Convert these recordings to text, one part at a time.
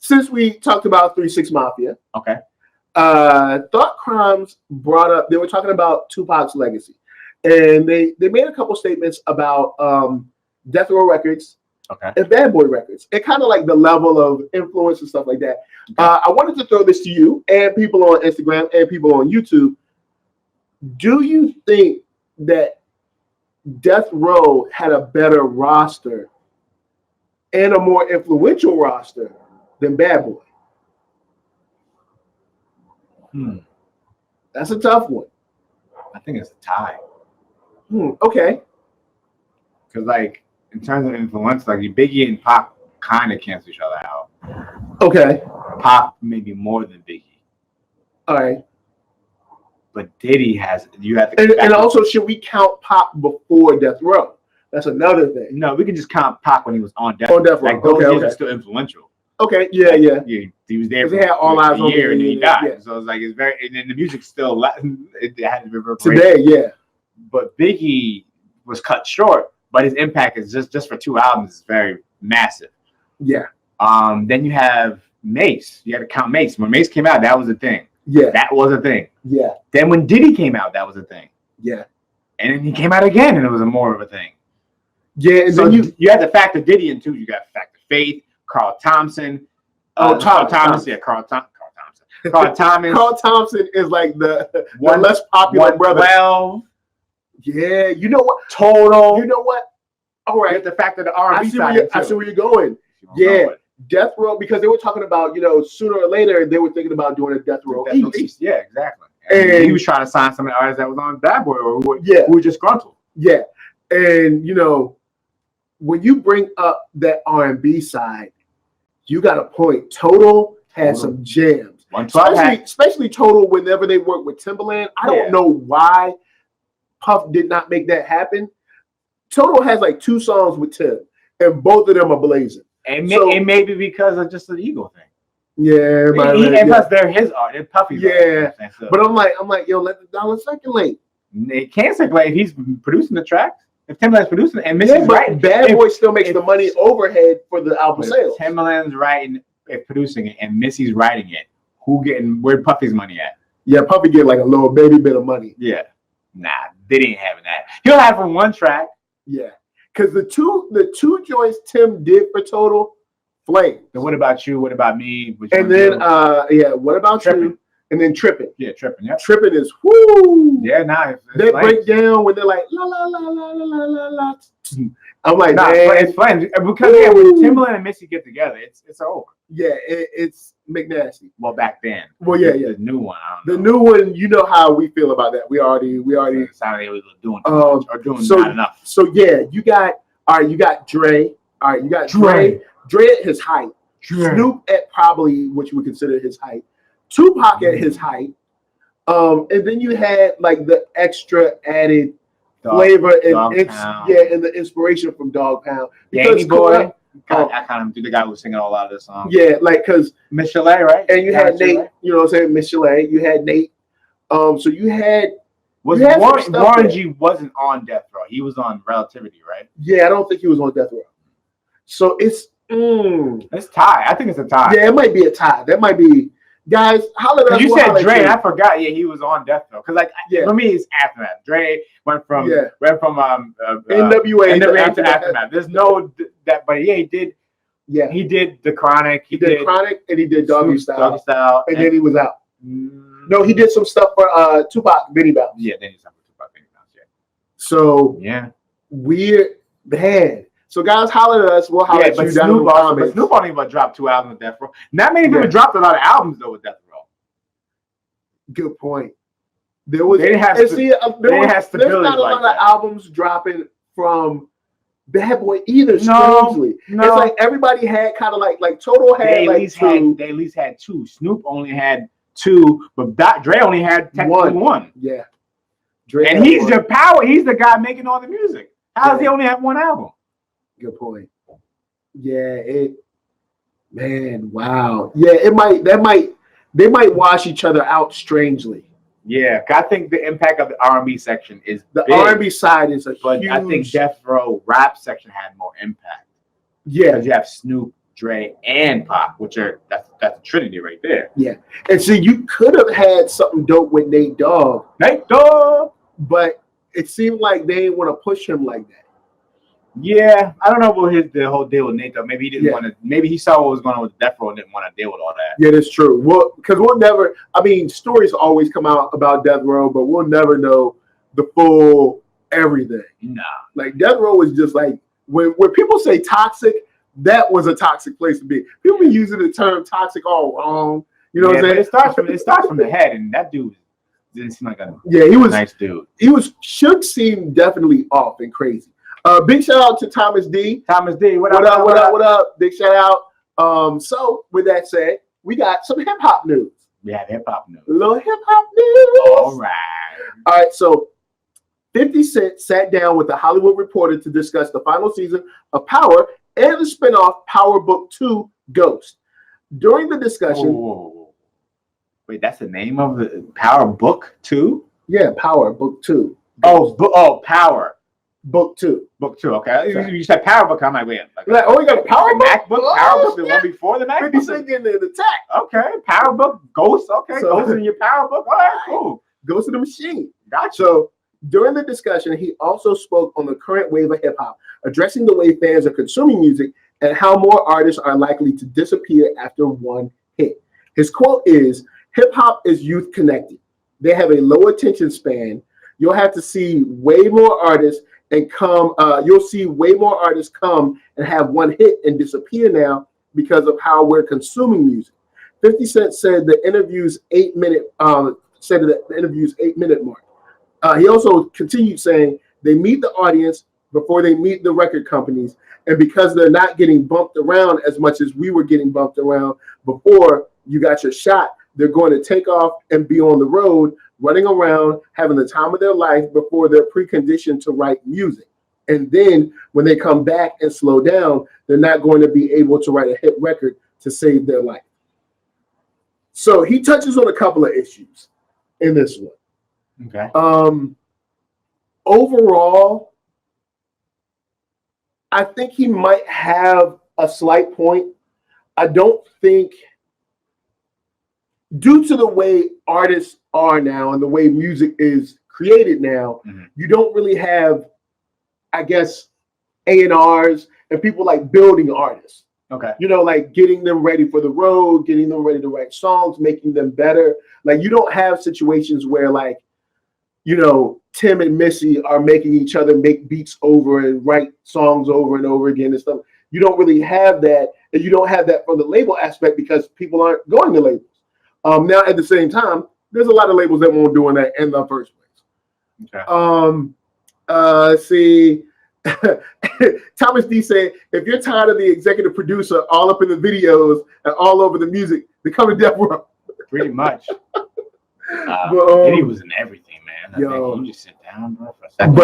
since we talked about 3 6 Mafia, Okay. Thought Crimes brought up. They were talking about Tupac's legacy, and they made a couple statements about Death Row Records. Okay. And Bad Boy Records, and kind of like the level of influence and stuff like that. Okay. I wanted to throw this to you and people on Instagram and people on YouTube. Do you think that Death Row had a better roster and a more influential roster than Bad Boy? That's a tough one. I think it's a tie. Okay. Because like, in terms of influence, like Biggie and Pac kind of cancel each other out. Okay. Pac maybe more than Biggie. All right. But Diddy has, you have to. And also, should we count Pac before Death Row? That's another thing. No, we can just count Pac when he was on Death Row. On Death Row. Like those years are still influential. Okay. Yeah. Like, yeah. He was there for he had all eyes a on year and then he died. Yeah. So it's like it's very, and then the music still it had to be today. Yeah. But Biggie was cut short. But his impact is just for 2 albums is very massive. Yeah. Then you have Mace. You got to count Mace. When Mace came out, that was a thing. Yeah. That was a thing. Yeah. Then when Diddy came out, that was a thing. Yeah. And then he came out again, and it was more of a thing. Yeah. And so then you had to factor Diddy in too. You got to factor Faith, Carl Thompson. Carl Thomas. Yeah, Carl Thompson. Carl Thomas. Carl Thompson is like the less popular brother. 112. Yeah, you know what? Total. You know what? All right. The fact that the R&B side. I see where you're going. Yeah, Death Row, because they were talking about, sooner or later they were thinking about doing a Death Row East. Yeah, exactly. And he was trying to sign some of the artists that was on Bad Boy or who were just disgruntled. Yeah, and when you bring up that R&B side, you got a point. Total had some jams, especially Total. Whenever they work with Timbaland, I don't know why Puff did not make that happen. Total has like 2 songs with Tim, and both of them are blazing. And it may be because of just the ego thing. Yeah, and plus they're his art, they're Puffy's art. So. But I'm like, yo, let the dollar circulate. It can't circulate if he's producing the tracks. If Timbaland's producing it, and Missy's writing, Bad Boy still makes the money overhead for the album sales. Timbaland's writing, producing it, and Missy's writing it. Where'd Puffy's money at? Yeah, Puffy get like a little baby bit of money. Yeah, nah, they ain't having that. He'll have from one track. Yeah, because the two joints Tim did for Total, flame. And What About You? What About Me? And then What About You? And then Trippin'. Yeah, Trippin'. Yeah, Trippin' is whoo. Yeah, nah. They break down when they're like la la la la la la la la. I'm like, nah, man, it's fun because when Timbaland and Missy get together, it's over. Yeah, it's McNasty. Well, back then. Well, yeah. The new one. The new one, you know how we feel about that. We already. Sounded they was doing too much or doing not enough. So yeah, you got Dre. All right, you got Dre. Dre at his height. Sure. Snoop at probably what you would consider his height. Tupac at his height. And then you had like the extra added flavor and the inspiration from Dog Pound. Danny Boy. I kind of do the guy who was singing a lot of this song. Yeah, like because Miss Chalet, right? And you had Nate. Chalet. You know what I'm saying? Miss Chalet. You had Nate. So you had. Warren G wasn't on Death Row. He was on Relativity, right? Yeah, I don't think he was on Death Row. So it's tie. I think it's a tie. Yeah, it might be a tie. That might be. Guys, holla at us. You said Dre, and I forgot. Yeah, he was on Death Row. Because for me, it's Aftermath. Dre went from NWA to Aftermath. There's no that, but yeah, he did. Yeah, he did the Chronic. He did Chronic, and he did Doggy Style, and then he was out. No, he did some stuff for Tupac, Benny Bounce. Yeah, then he did something for Tupac, Benny Bounce. Yeah. So weird, man. So guys, holler at us. We'll holler at you down in the comments. Snoop only about dropped 2 albums with Death Row. Not many people dropped a lot of albums though with Death Row. Good point. There was there's not a lot of albums dropping from Bad Boy either. Strangely, it's like everybody had kind of like Total had they at least had 2. Snoop only had 2, but Dre only had technically 1. Yeah, Dre and he's the power. He's the guy making all the music. How does he only have 1 album? Good point. Yeah, wow. Yeah, they might wash each other out strangely. Yeah, I think the impact of the R&B section is the big, R&B side is huge. I think Death Row rap section had more impact. Yeah, because you have Snoop, Dre, and Pac, that's that's a trinity right there. Yeah, and see, you could have had something dope with Nate Dogg, but it seemed like they didn't want to push him like that. Yeah, I don't know about the whole deal with Nate Dogg. Maybe he didn't want to. Maybe he saw what was going on with Death Row and didn't want to deal with all that. Yeah, that's true. Well, because we'll never. I mean, stories always come out about Death Row, but we'll never know the full everything. Nah, like Death Row was just like when people say toxic, that was a toxic place to be. People be using the term toxic all wrong. You know what I'm saying? It starts from the head, and that dude didn't seem like he was nice dude. Suge seemed definitely off and crazy. Big shout out to Thomas D. Thomas D. What up? Big shout out. So with that said, we got some hip hop news. Yeah, hip hop news. A little hip hop news. All right. So 50 Cent sat down with the Hollywood Reporter to discuss the final season of Power and the spinoff Power Book 2 Ghost. During the discussion, wait, that's the name of the Power Book 2? Yeah, Power Book 2. Power Book 2. Book 2. Okay, you said Power Book. I'm like, wait, we got a Power Book. MacBook. Power Book, the one before the MacBook. 50 Cent getting an attack. Okay, Power Book Ghost. Okay, Ghost in your Power Book. All right, cool. Ghost in the Machine. Gotcha. So during the discussion, he also spoke on the current wave of hip hop, addressing the way fans are consuming music and how more artists are likely to disappear after one hit. His quote is, "Hip hop is youth connected. They have a low attention span. You'll have to see way more artists and come. You'll see way more artists come and have one hit and disappear now because of how we're consuming music." 50 Cent said the interview's 8-minute mark. He also continued saying they meet the audience before they meet the record companies, and because they're not getting bumped around as much as we were getting bumped around before you got your shot, they're going to take off and be on the road, running around, having the time of their life before they're preconditioned to write music. And then when they come back and slow down, they're not going to be able to write a hit record to save their life. So he touches on a couple of issues in this one. Okay. Overall, I think he might have a slight point. I don't think, due to the way artists are now and the way music is created now, you don't really have, I guess, A&Rs and people like building artists. Okay. You know, like getting them ready for the road, getting them ready to write songs, making them better. Like you don't have situations where like, you know, Tim and Missy are making each other make beats over and write songs over and over again and stuff. You don't really have that. And you don't have that from the label aspect because people aren't going to labels. Now, at the same time, there's a lot of labels that won't doing that in the first place. Okay. See, Thomas D said, if you're tired of the executive producer all up in the videos and all over the music, then come to Death Row. Pretty much. Diddy was in everything, man. I think you just sit down, bro, for a second.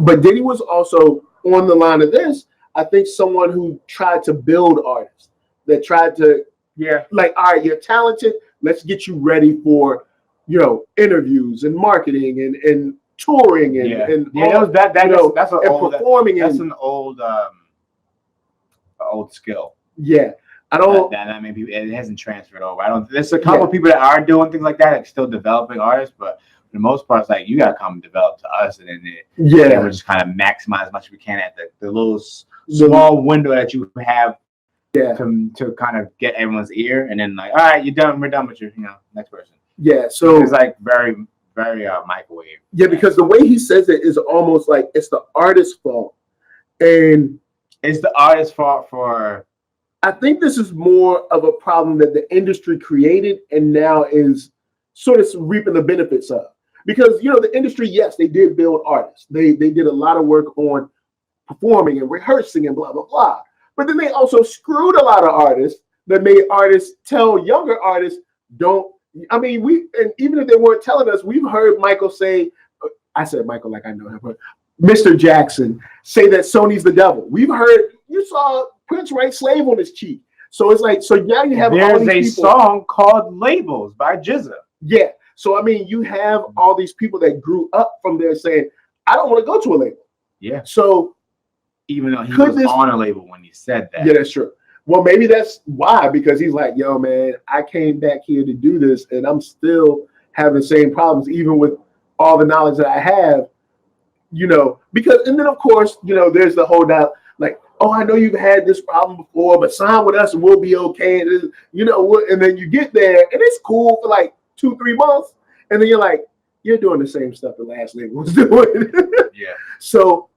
But Diddy was also on the line of this. I think someone who tried to build artists, that tried to, like, all right, you're talented. Let's get you ready for, you know, interviews and marketing and touring and that's performing. That's an old skill. Yeah. I don't. That maybe it hasn't transferred over. I don't. There's a couple of people that are doing things like that, like still developing artists, but for the most part, it's like you gotta come and develop to us, and then we're just kind of maximize as much as we can at the little small window that you have, to kind of get everyone's ear, and then like, all right, you're done. We're done with you. You know, next person. Yeah. So it's like very microwave. Yeah, because the way he says it is almost like it's the artist's fault, and it's the artist's fault for. I think this is more of a problem that the industry created and now is sort of reaping the benefits of. Because, you know, the industry, yes, they did build artists. They did a lot of work on performing and rehearsing and blah, blah, blah. But then they also screwed a lot of artists that made artists tell younger artists, don't. I mean, and even if they weren't telling us, we've heard Michael say, I said Michael like I know him, but Mr. Jackson say that Sony's the devil. We've heard, you saw Prince write Slave on his cheek. So it's like, so now you have all these people. Song called Labels by Jizza. Yeah. So, I mean, you have all these people that grew up from there saying, I don't want to go to a label. Yeah. So even though he was on a label when he said that. Yeah, that's true. Well, maybe that's why, because he's like, yo, man, I came back here to do this and I'm still having the same problems, even with all the knowledge that I have, because, and then of course, there's the whole doubt, like, oh, I know you've had this problem before, but sign with us and we'll be okay. And, and then you get there and it's cool for like 2-3 months. And then you're like, you're doing the same stuff the last label was doing. Yeah. So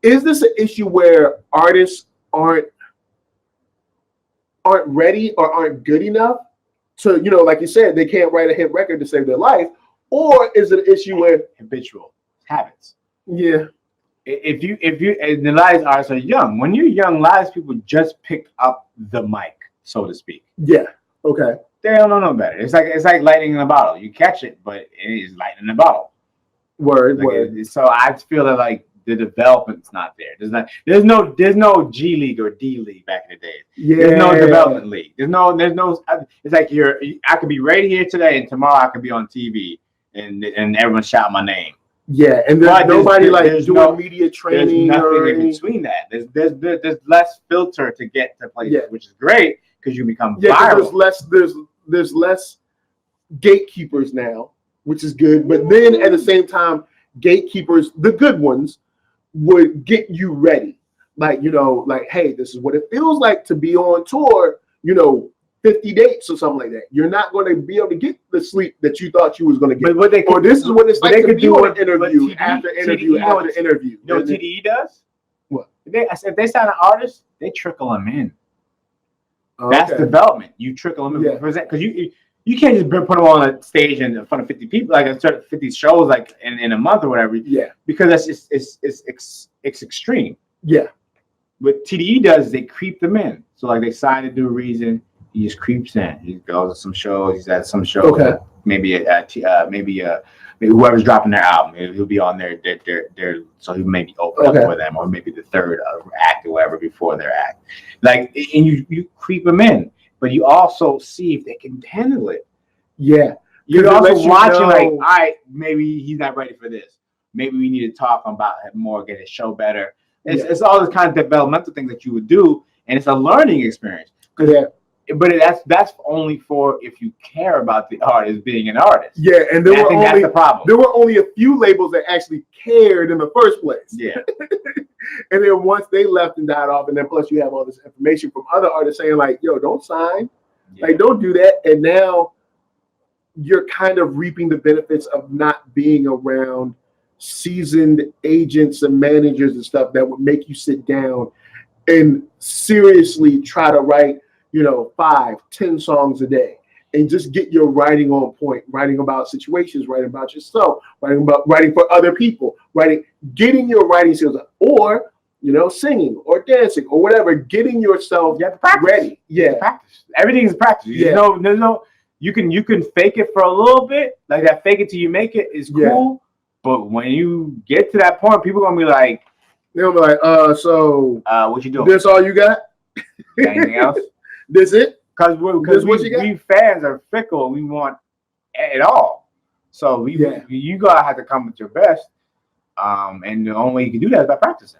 is this an issue where artists aren't ready or aren't good enough to, like you said, they can't write a hit record to save their life? Or is it an issue where habitual habits? Yeah. If you and a lot of artists are young. When you're young, a lot of people just pick up the mic, so to speak. Yeah. Okay. They don't know no better. It's like lightning in a bottle. You catch it, but it is lightning in a bottle. Word. So I feel that like the development's not there. There's no G League or D League back in the day. Yeah. There's no development league. There's no. It's like I could be right here today, and tomorrow I could be on TV, and everyone shout my name. Yeah, and there's nobody doing media training. There's nothing in between that. There's less filter to get to places, which is great because you become viral. There's less gatekeepers now, which is good. But then at the same time, gatekeepers, the good ones, would get you ready. Like, hey, this is what it feels like to be on tour, 50 dates or something like that. You're not going to be able to get the sleep that you thought you was going to get. But this is what it's like to be on an interview after interview after interview. You know what TDE does? What? If they sign an artist, they trickle them in. That's development. You trickle them in because you can't just put them on a stage in front of 50 people, like 50 shows, like in a month or whatever. Yeah, because that's just it's extreme. Yeah. What TDE does is they creep them in. So like they sign to do a reason. He just creeps in. He goes to some shows. He's at some shows. Okay. Maybe whoever's dropping their album, he'll be on their so he may be open up for them, or maybe the third act or whatever before their act. Like, and you creep them in, but you also see if they can handle it. Yeah. You're also watching like, all right, maybe he's not ready for this. Maybe we need to talk about it more, get his show better. It's all this kind of developmental thing that you would do, and it's a learning experience. But that's only for if you care about the artist being an artist. Yeah, and that's the problem. There were only a few labels that actually cared in the first place. Yeah. And then once they left and died off, and then plus you have all this information from other artists saying like, yo, don't sign. Yeah. Like, don't do that. And now you're kind of reaping the benefits of not being around seasoned agents and managers and stuff that would make you sit down and seriously try to write 5-10 songs a day and just get your writing on point, writing about situations, writing about yourself, writing for other people, getting your writing skills up, or singing or dancing or whatever, getting yourself ready. Yeah, practice. Everything is practice. You can fake it for a little bit, like that fake it till you make it is cool, but when you get to that point, people are gonna be like, they'll be like, so what you doing? This all you got? Anything else? This it? Because we fans are fickle. We want it all. So you gotta have to come with your best. And the only way you can do that is by practicing.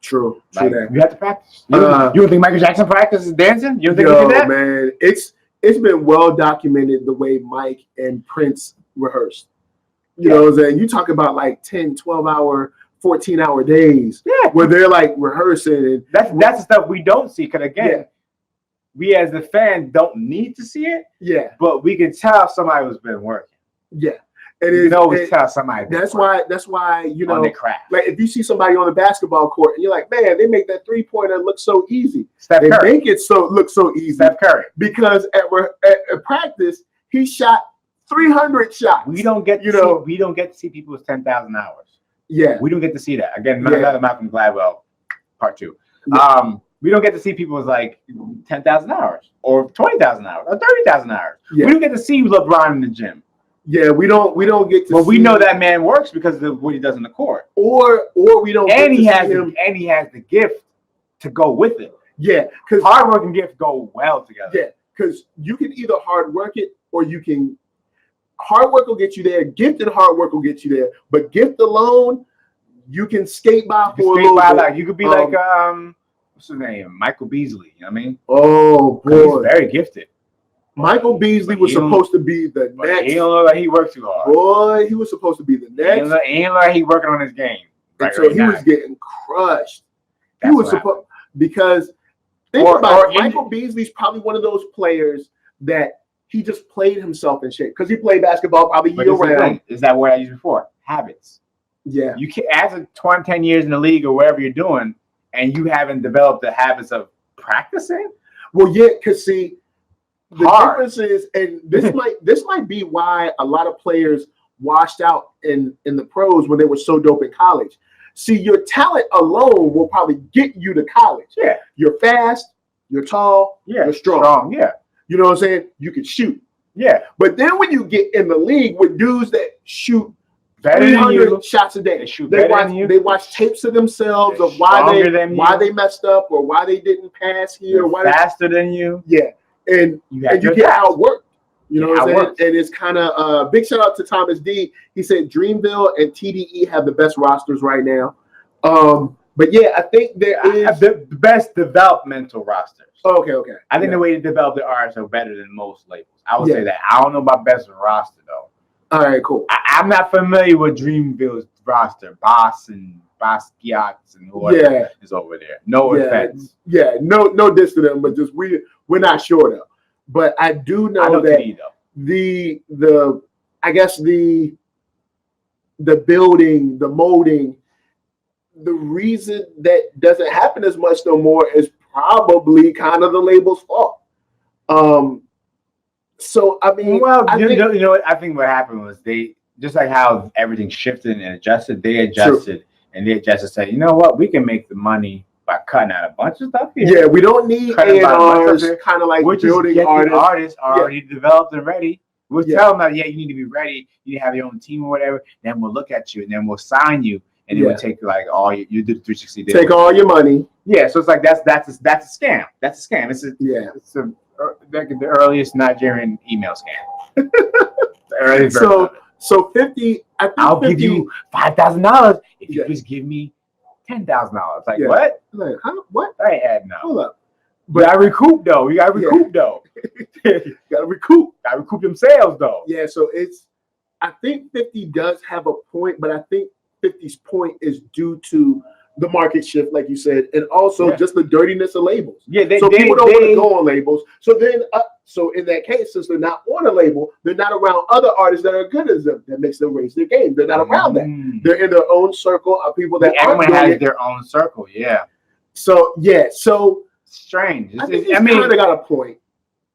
True. Like, you have to practice. You don't think Michael Jackson practices dancing? You don't think he did that? Man, it's been well documented the way Mike and Prince rehearsed. You know what I'm saying? You talk about like 10, 12-hour, 14-hour days where they're like rehearsing. And that's the stuff we don't see. Because again, we as the fan don't need to see it. Yeah. But we can tell somebody was been working. Yeah. And you can always tell somebody. That's why on their craft. Like if you see somebody on the basketball court and you're like, man, they make that 3-pointer look so easy. Steph Curry. They make it look so easy. Steph Curry. Because at practice he shot 300 shots. We don't get to see people with 10,000 hours. Yeah. We don't get to see that. Again, Malcolm Gladwell, part 2. Yeah. We don't get to see people with like 10,000 hours or 20,000 hours or 30,000 hours. Yeah. We don't get to see LeBron in the gym. Yeah, we don't get to. But we know that man works because of what he does in the court. Or we don't. And he has the gift to go with it. Yeah, because hard work and gift go well together. Yeah, because you can either hard work it or you can. Hard work will get you there. Gift and hard work will get you there. But gift alone, you can skate by for a little bit. You could be like what's his name? Michael Beasley. You know what I mean? Oh boy, he's very gifted. Michael Beasley was supposed to be the next. He don't look like he worked too hard. Boy, he was supposed to be the next. He ain't like he working on his game. And so he was getting crushed. He was supposed because think about it, Michael Beasley's probably one of those players that he just played himself in shape because he played basketball probably year round. Is that what I used before? Habits. Yeah. You can after 10 years in the league or wherever you're doing, and you haven't developed the habits of practicing. Well, yeah, because see. The difference is, and this might be why a lot of players washed out in the pros when they were so dope in college. See, your talent alone will probably get you to college. Yeah, you're fast, you're tall, you're strong. Yeah, you know what I'm saying. You can shoot. Yeah, but then when you get in the league with dudes that shoot 300 shots a day, they watch tapes of themselves of why they messed up or why they didn't pass here. They're faster than you. Yeah. And you get outworked, you know what I'm saying? And it's kind of big shout out to Thomas D. He said Dreamville and TDE have the best rosters right now. But yeah, I think there is the best developmental rosters. Okay. I think the way to develop the artists are better than most labels. I would say that. I don't know about best roster though. All right, cool. I'm not familiar with Dreamville's roster. Basquiat's and whoever is over there. No offense. Yeah, no diss to them, but just we're not sure though. But I do know that the I guess the building, the molding, the reason that doesn't happen as much no more is probably kind of the label's fault. So I mean, you know what? I think what happened was they just like how everything shifted and adjusted. They adjusted and they adjusted. Said, you know what? We can make the money by cutting out a bunch of stuff here. Yeah, we don't need A&Rs, kind of like building artists are already developed and ready. We'll tell them that you need to be ready. You need to have your own team or whatever. Then we'll look at you and then we'll sign you. And then we'll take like all you do the 360 days. Take all your money. Yeah, so it's like that's a scam. That's a scam. It's the earliest Nigerian email scam. So 50. I'll give you $5,000 if you just give me $10,000. Like what? Like, huh? What? I ain't adding up. Hold up. But I recoup though. You gotta recoup though. Gotta recoup them sales though. Yeah. So I think 50 does have a point, but I think 50's point is due to the market shift, like you said, and also just the dirtiness of labels. Yeah, people don't want to go on labels. So then, so in that case, since they're not on a label, they're not around other artists that are good as them. That makes them raise their game. They're not around that. They're in their own circle of people that everyone has their own circle. Yeah. So strange. I think he's kind of got a point.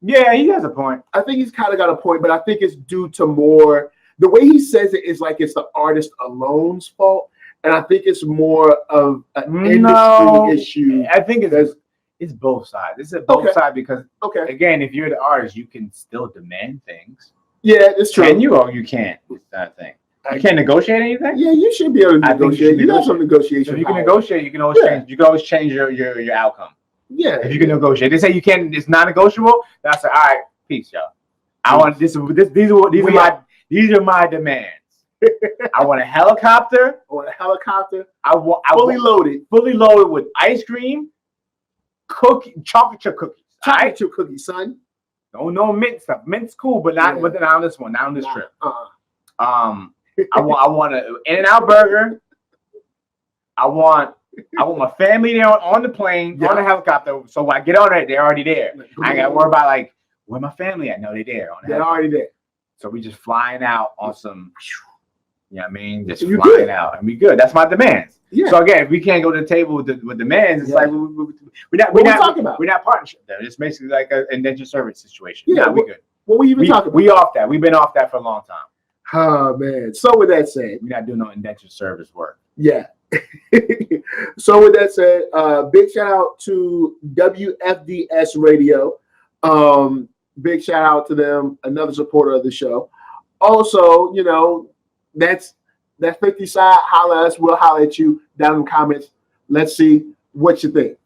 Yeah, he has a point. I think he's kind of got a point, but I think it's due to more. The way he says it is like it's the artist alone's fault. And I think it's more of an industry issue. I think it's both sides. It's both sides because again, if you're the artist, you can still demand things. Yeah, it's true. Can you or you can't? It's that thing. You can't negotiate anything? Yeah, you should be able to negotiate. You got some negotiation. So if you can negotiate, you can always change. You can always change your outcome. Yeah. If you can negotiate. They say you can't, it's not negotiable. That's all right, peace, y'all. I want these are my demands. I want a helicopter. I want fully loaded with ice cream, chocolate chip cookies. Chocolate chip cookies, son. No mint stuff. Mint's cool, but not on this one. Not on this trip. I want an In-N-Out burger. I want my family there on the plane, on the helicopter. So when I get on it, they're already there. I ain't got to worry about like where my family at. No, they're there. They're already there. So we just flying out on some. You know what I mean? Just flying out and we good. That's my demands. Yeah. So again, if we can't go to the table with demands, it's like we're not partnership there. It's basically like an indentured service situation. Yeah, we good. What were you even talking about? We off that. We've been off that for a long time. Oh man. So with that said, we're not doing no indentured service work. Yeah. So with that said, big shout out to WFDS Radio. Big shout out to them, another supporter of the show. Also, you know, that's 50 side. Holla at us. We'll holler at you down in the comments. Let's see what you think.